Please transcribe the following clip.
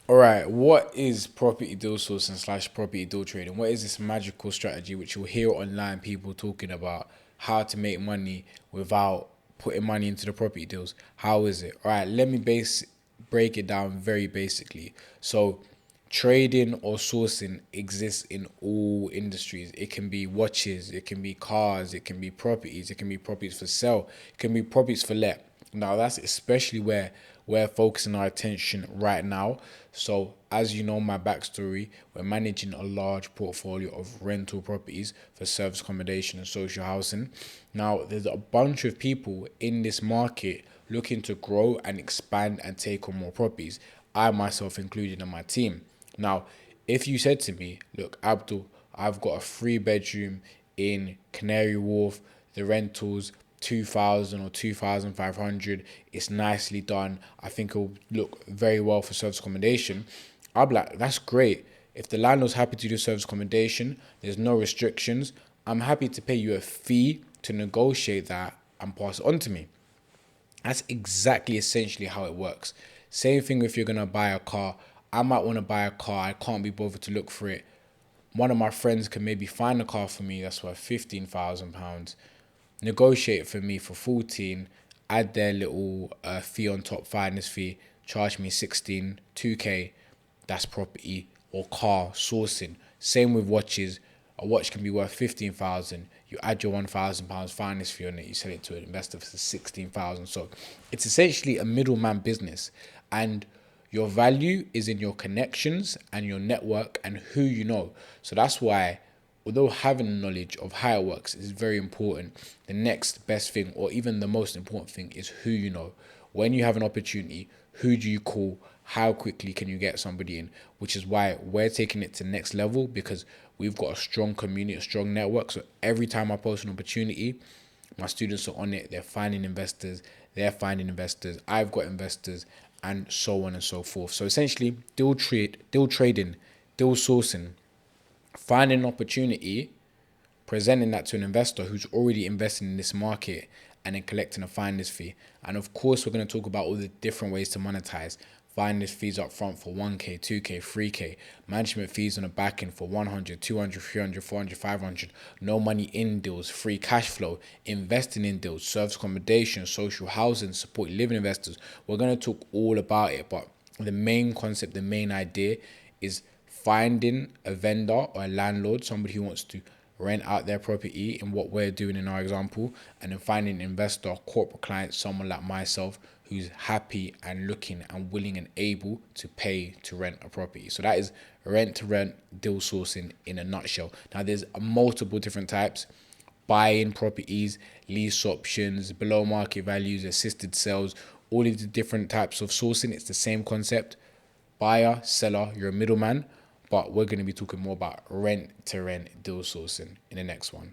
All right, what is property deal sourcing slash property deal trading? What is this magical strategy which you'll hear online people talking about how to make money without putting money into the property deals? How is it? All right, let me break it down very basically. So, trading or sourcing exists in all industries. It can be watches, it can be cars, it can be properties, it can be properties for sale, it can be properties for let. Now that's especially where we're focusing our attention right now. So as you know my backstory, we're managing a large portfolio of rental properties for service accommodation and social housing. Now there's a bunch of people in this market looking to grow and expand and take on more properties. I myself included in my team. Now, if you said to me, look, Abdul, I've got a 3 bedroom in Canary Wharf, the rentals 2000 or 2500, it's nicely done. I think it'll look very well for service accommodation. I'll be like, that's great. If the landlord's happy to do service accommodation, there's no restrictions. I'm happy to pay you a fee to negotiate that and pass it on to me. That's exactly essentially how it works. Same thing if you're gonna buy a car. I might want to buy a car. I can't be bothered to look for it. One of my friends can maybe find a car for me that's worth £15,000, negotiate it for me for 14, add their little fee on top, finder's fee, charge me 16, 2K. That's property or car sourcing. Same with watches. A watch can be worth 15,000. You add your £1,000 finance fee on it. You sell it to an investor for 16,000. So it's essentially a middleman business, and your value is in your connections and your network and who you know. So that's why, although having knowledge of how it works is very important, the next best thing, or even the most important thing, is who you know. When you have an opportunity, who do you call? How quickly can you get somebody in? Which is why we're taking it to the next level, because we've got a strong community, a strong network. So every time I post an opportunity, my students are on it. They're finding investors. They're finding investors. I've got investors, and so on and so forth. So essentially, deal trading, deal sourcing, finding an opportunity, presenting that to an investor who's already invested in this market, and then collecting a finder's fee. And of course, we're going to talk about all the different ways to monetize. Finder's fees up front for 1K, 2K, 3K. Management fees on the back end for 100, 200, 300, 400, 500. No money in deals, free cash flow, investing in deals, service accommodation, social housing, support living investors. We're going to talk all about it, but the main concept, the main idea is finding a vendor or a landlord, somebody who wants to rent out their property in what we're doing in our example, and then finding an investor, corporate client, someone like myself who's happy and looking and willing and able to pay to rent a property. So that is rent to rent deal sourcing in a nutshell. Now there's multiple different types: buying properties, lease options, below market values, assisted sales, all of the different types of sourcing. It's the same concept: buyer, seller, you're a middleman. But we're going to be talking more about rent to rent deal sourcing in the next one.